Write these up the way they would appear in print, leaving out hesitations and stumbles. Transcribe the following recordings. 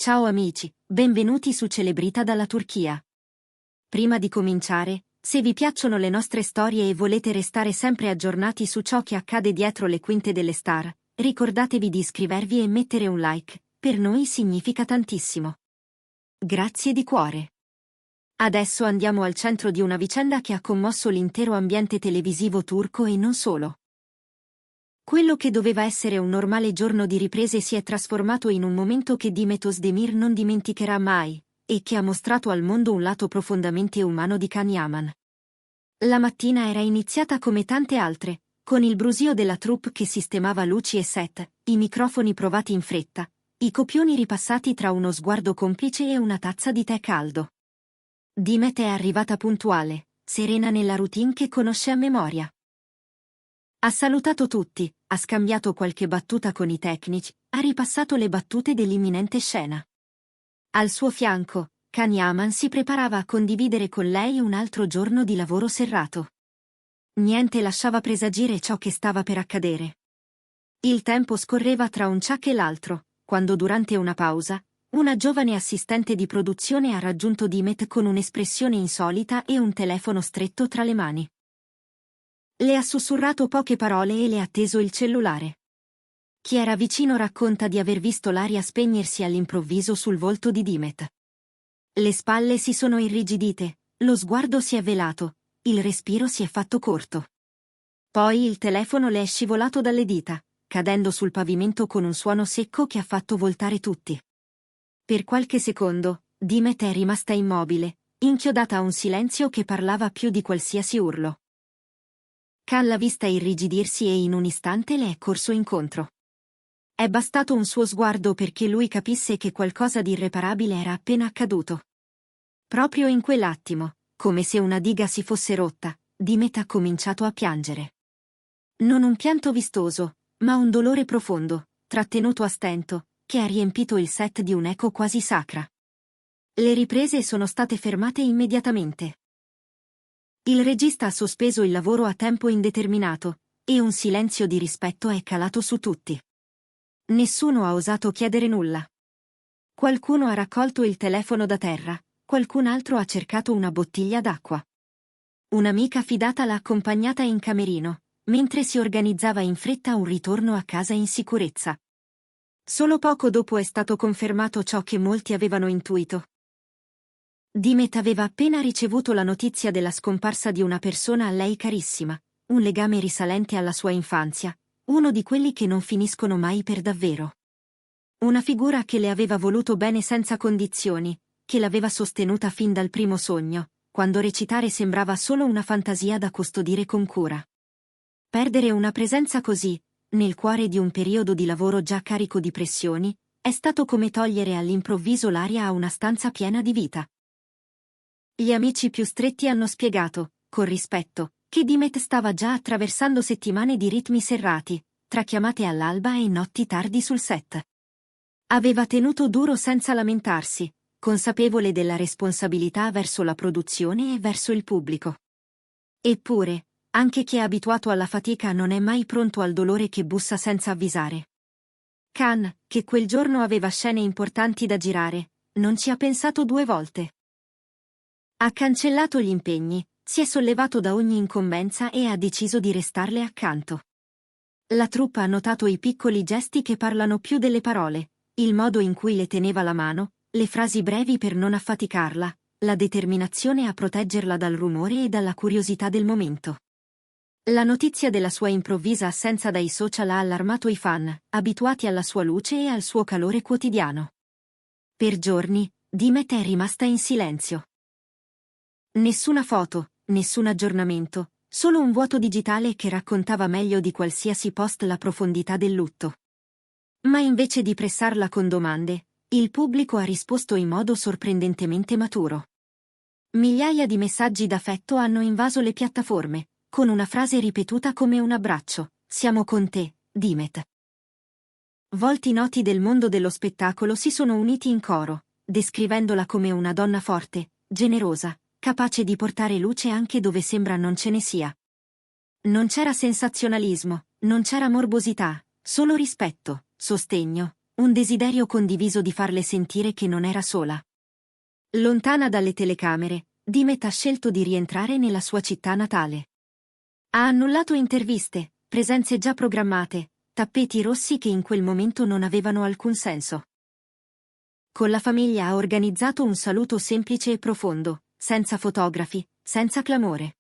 Ciao amici, benvenuti su Celebrita dalla Turchia. Prima di cominciare, se vi piacciono le nostre storie e volete restare sempre aggiornati su ciò che accade dietro le quinte delle star, ricordatevi di iscrivervi e mettere un like, per noi significa tantissimo. Grazie di cuore. Adesso andiamo al centro di una vicenda che ha commosso l'intero ambiente televisivo turco e non solo. Quello che doveva essere un normale giorno di riprese si è trasformato in un momento che Demet Özdemir non dimenticherà mai, e che ha mostrato al mondo un lato profondamente umano di Can Yaman. La mattina era iniziata come tante altre, con il brusio della troupe che sistemava luci e set, i microfoni provati in fretta, i copioni ripassati tra uno sguardo complice e una tazza di tè caldo. Demet è arrivata puntuale, serena nella routine che conosce a memoria. Ha salutato tutti, ha scambiato qualche battuta con i tecnici, ha ripassato le battute dell'imminente scena. Al suo fianco, Can Yaman si preparava a condividere con lei un altro giorno di lavoro serrato. Niente lasciava presagire ciò che stava per accadere. Il tempo scorreva tra un ciak e l'altro, quando durante una pausa, una giovane assistente di produzione ha raggiunto Demet con un'espressione insolita e un telefono stretto tra le mani. Le ha sussurrato poche parole e le ha teso il cellulare. Chi era vicino racconta di aver visto l'aria spegnersi all'improvviso sul volto di Demet. Le spalle si sono irrigidite, lo sguardo si è velato, il respiro si è fatto corto. Poi il telefono le è scivolato dalle dita, cadendo sul pavimento con un suono secco che ha fatto voltare tutti. Per qualche secondo, Demet è rimasta immobile, inchiodata a un silenzio che parlava più di qualsiasi urlo. Can l'ha vista irrigidirsi e in un istante le è corso incontro. È bastato un suo sguardo perché lui capisse che qualcosa di irreparabile era appena accaduto. Proprio in quell'attimo, come se una diga si fosse rotta, Demet ha cominciato a piangere. Non un pianto vistoso, ma un dolore profondo, trattenuto a stento, che ha riempito il set di un'eco quasi sacra. Le riprese sono state fermate immediatamente. Il regista ha sospeso il lavoro a tempo indeterminato, e un silenzio di rispetto è calato su tutti. Nessuno ha osato chiedere nulla. Qualcuno ha raccolto il telefono da terra, qualcun altro ha cercato una bottiglia d'acqua. Un'amica fidata l'ha accompagnata in camerino, mentre si organizzava in fretta un ritorno a casa in sicurezza. Solo poco dopo è stato confermato ciò che molti avevano intuito. Demet aveva appena ricevuto la notizia della scomparsa di una persona a lei carissima, un legame risalente alla sua infanzia, uno di quelli che non finiscono mai per davvero. Una figura che le aveva voluto bene senza condizioni, che l'aveva sostenuta fin dal primo sogno, quando recitare sembrava solo una fantasia da custodire con cura. Perdere una presenza così, nel cuore di un periodo di lavoro già carico di pressioni, è stato come togliere all'improvviso l'aria a una stanza piena di vita. Gli amici più stretti hanno spiegato, con rispetto, che Demet stava già attraversando settimane di ritmi serrati, tra chiamate all'alba e notti tardi sul set. Aveva tenuto duro senza lamentarsi, consapevole della responsabilità verso la produzione e verso il pubblico. Eppure, anche chi è abituato alla fatica non è mai pronto al dolore che bussa senza avvisare. Can, che quel giorno aveva scene importanti da girare, non ci ha pensato due volte. Ha cancellato gli impegni, si è sollevato da ogni incombenza e ha deciso di restarle accanto. La troupe ha notato i piccoli gesti che parlano più delle parole, il modo in cui le teneva la mano, le frasi brevi per non affaticarla, la determinazione a proteggerla dal rumore e dalla curiosità del momento. La notizia della sua improvvisa assenza dai social ha allarmato i fan, abituati alla sua luce e al suo calore quotidiano. Per giorni, Demet è rimasta in silenzio. Nessuna foto, nessun aggiornamento, solo un vuoto digitale che raccontava meglio di qualsiasi post la profondità del lutto. Ma invece di pressarla con domande, il pubblico ha risposto in modo sorprendentemente maturo. Migliaia di messaggi d'affetto hanno invaso le piattaforme, con una frase ripetuta come un abbraccio: "Siamo con te, Demet". Volti noti del mondo dello spettacolo si sono uniti in coro, descrivendola come una donna forte, generosa, capace di portare luce anche dove sembra non ce ne sia. Non c'era sensazionalismo, non c'era morbosità, solo rispetto, sostegno, un desiderio condiviso di farle sentire che non era sola. Lontana dalle telecamere, Dimet ha scelto di rientrare nella sua città natale. Ha annullato interviste, presenze già programmate, tappeti rossi che in quel momento non avevano alcun senso. Con la famiglia ha organizzato un saluto semplice e profondo, senza fotografi, senza clamore.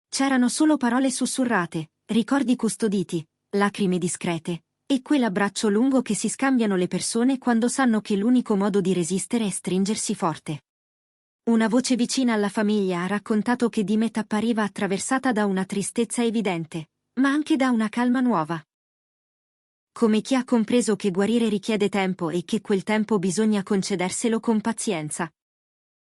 C'erano solo parole sussurrate, ricordi custoditi, lacrime discrete, e quell'abbraccio lungo che si scambiano le persone quando sanno che l'unico modo di resistere è stringersi forte. Una voce vicina alla famiglia ha raccontato che Dimet appariva attraversata da una tristezza evidente, ma anche da una calma nuova. Come chi ha compreso che guarire richiede tempo e che quel tempo bisogna concederselo con pazienza.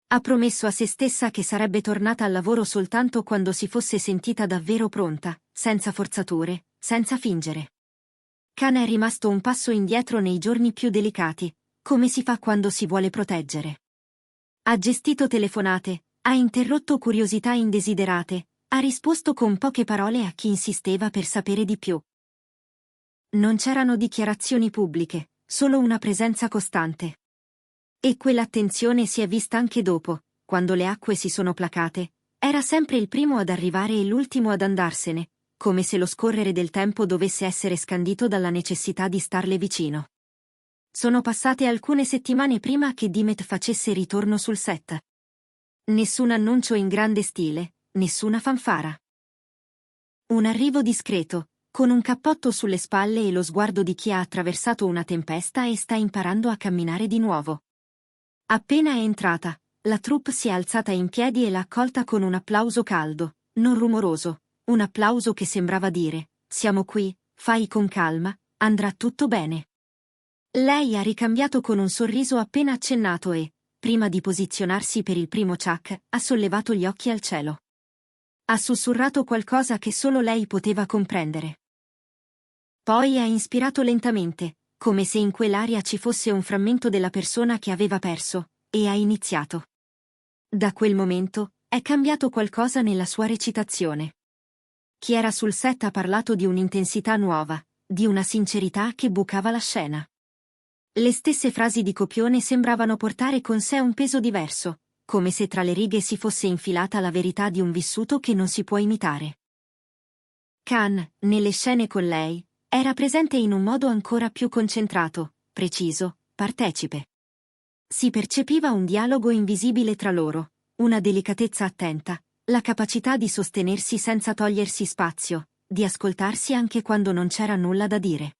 Ha promesso a se stessa che sarebbe tornata al lavoro soltanto quando si fosse sentita davvero pronta, senza forzature, senza fingere. Khan è rimasto un passo indietro nei giorni più delicati, come si fa quando si vuole proteggere. Ha gestito telefonate, ha interrotto curiosità indesiderate, ha risposto con poche parole a chi insisteva per sapere di più. Non c'erano dichiarazioni pubbliche, solo una presenza costante. E quell'attenzione si è vista anche dopo, quando le acque si sono placate. Era sempre il primo ad arrivare e l'ultimo ad andarsene, come se lo scorrere del tempo dovesse essere scandito dalla necessità di starle vicino. Sono passate alcune settimane prima che Dimet facesse ritorno sul set. Nessun annuncio in grande stile, nessuna fanfara. Un arrivo discreto, con un cappotto sulle spalle e lo sguardo di chi ha attraversato una tempesta e sta imparando a camminare di nuovo. Appena è entrata, la troupe si è alzata in piedi e l'ha accolta con un applauso caldo, non rumoroso, un applauso che sembrava dire: siamo qui, fai con calma, andrà tutto bene. Lei ha ricambiato con un sorriso appena accennato e, prima di posizionarsi per il primo ciak, ha sollevato gli occhi al cielo. Ha sussurrato qualcosa che solo lei poteva comprendere. Poi ha inspirato lentamente, come se in quell'aria ci fosse un frammento della persona che aveva perso, e ha iniziato. Da quel momento, è cambiato qualcosa nella sua recitazione. Chi era sul set ha parlato di un'intensità nuova, di una sincerità che bucava la scena. Le stesse frasi di copione sembravano portare con sé un peso diverso, come se tra le righe si fosse infilata la verità di un vissuto che non si può imitare. Khan, nelle scene con lei, era presente in un modo ancora più concentrato, preciso, partecipe. Si percepiva un dialogo invisibile tra loro, una delicatezza attenta, la capacità di sostenersi senza togliersi spazio, di ascoltarsi anche quando non c'era nulla da dire.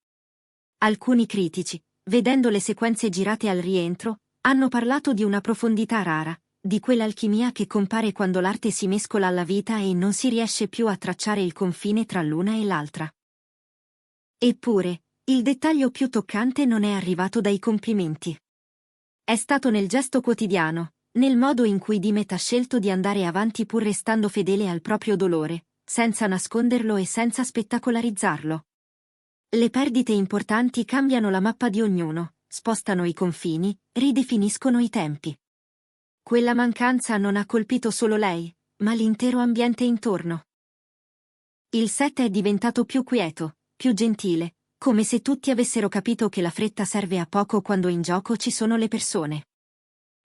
Alcuni critici, vedendo le sequenze girate al rientro, hanno parlato di una profondità rara, di quell'alchimia che compare quando l'arte si mescola alla vita e non si riesce più a tracciare il confine tra l'una e l'altra. Eppure, il dettaglio più toccante non è arrivato dai complimenti. È stato nel gesto quotidiano, nel modo in cui Dimet ha scelto di andare avanti pur restando fedele al proprio dolore, senza nasconderlo e senza spettacolarizzarlo. Le perdite importanti cambiano la mappa di ognuno, spostano i confini, ridefiniscono i tempi. Quella mancanza non ha colpito solo lei, ma l'intero ambiente intorno. Il set è diventato più quieto, più gentile, come se tutti avessero capito che la fretta serve a poco quando in gioco ci sono le persone.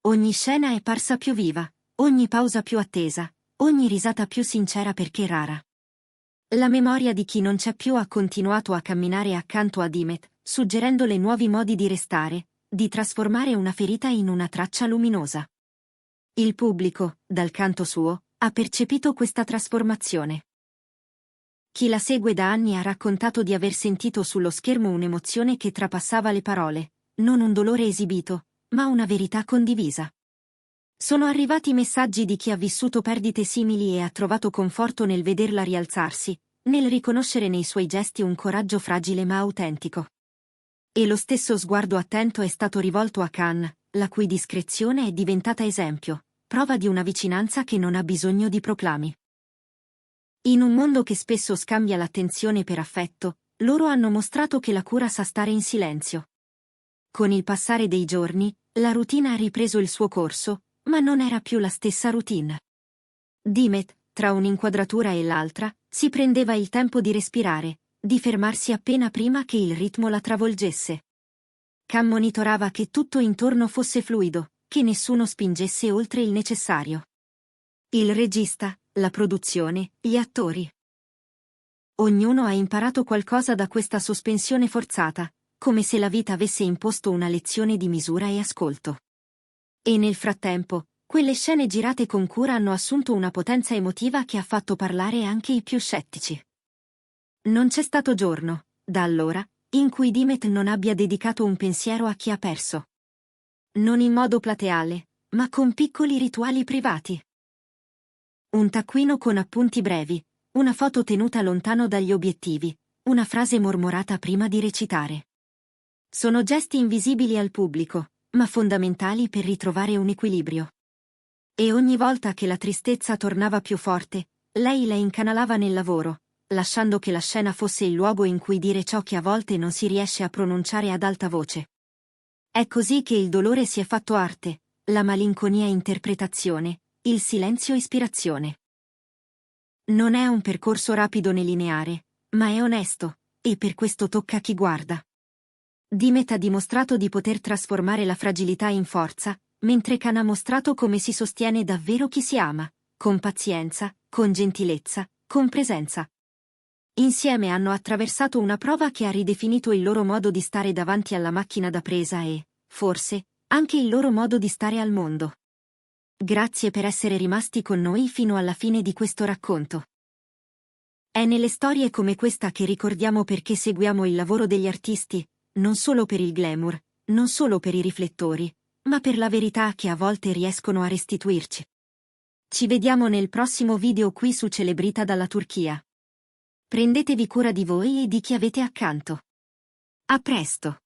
Ogni scena è parsa più viva, ogni pausa più attesa, ogni risata più sincera perché rara. La memoria di chi non c'è più ha continuato a camminare accanto a Dimet, suggerendole nuovi modi di restare, di trasformare una ferita in una traccia luminosa. Il pubblico, dal canto suo, ha percepito questa trasformazione. Chi la segue da anni ha raccontato di aver sentito sullo schermo un'emozione che trapassava le parole, non un dolore esibito, ma una verità condivisa. Sono arrivati messaggi di chi ha vissuto perdite simili e ha trovato conforto nel vederla rialzarsi, nel riconoscere nei suoi gesti un coraggio fragile ma autentico. E lo stesso sguardo attento è stato rivolto a Khan, la cui discrezione è diventata esempio, prova di una vicinanza che non ha bisogno di proclami. In un mondo che spesso scambia l'attenzione per affetto, loro hanno mostrato che la cura sa stare in silenzio. Con il passare dei giorni, la routine ha ripreso il suo corso, ma non era più la stessa routine. Dimet, tra un'inquadratura e l'altra, si prendeva il tempo di respirare, di fermarsi appena prima che il ritmo la travolgesse. Cam monitorava che tutto intorno fosse fluido, che nessuno spingesse oltre il necessario. Il regista, la produzione, gli attori. Ognuno ha imparato qualcosa da questa sospensione forzata, come se la vita avesse imposto una lezione di misura e ascolto. E nel frattempo, quelle scene girate con cura hanno assunto una potenza emotiva che ha fatto parlare anche i più scettici. Non c'è stato giorno, da allora, in cui Dimet non abbia dedicato un pensiero a chi ha perso. Non in modo plateale, ma con piccoli rituali privati. Un taccuino con appunti brevi, una foto tenuta lontano dagli obiettivi, una frase mormorata prima di recitare. Sono gesti invisibili al pubblico, ma fondamentali per ritrovare un equilibrio. E ogni volta che la tristezza tornava più forte, lei la incanalava nel lavoro, lasciando che la scena fosse il luogo in cui dire ciò che a volte non si riesce a pronunciare ad alta voce. È così che il dolore si è fatto arte, la malinconia interpretazione, il silenzio ispirazione. Non è un percorso rapido né lineare, ma è onesto, e per questo tocca chi guarda. Dimet ha dimostrato di poter trasformare la fragilità in forza, mentre Khan ha mostrato come si sostiene davvero chi si ama, con pazienza, con gentilezza, con presenza. Insieme hanno attraversato una prova che ha ridefinito il loro modo di stare davanti alla macchina da presa e, forse, anche il loro modo di stare al mondo. Grazie per essere rimasti con noi fino alla fine di questo racconto. È nelle storie come questa che ricordiamo perché seguiamo il lavoro degli artisti, non solo per il glamour, non solo per i riflettori, ma per la verità che a volte riescono a restituirci. Ci vediamo nel prossimo video qui su Celebrita dalla Turchia. Prendetevi cura di voi e di chi avete accanto. A presto!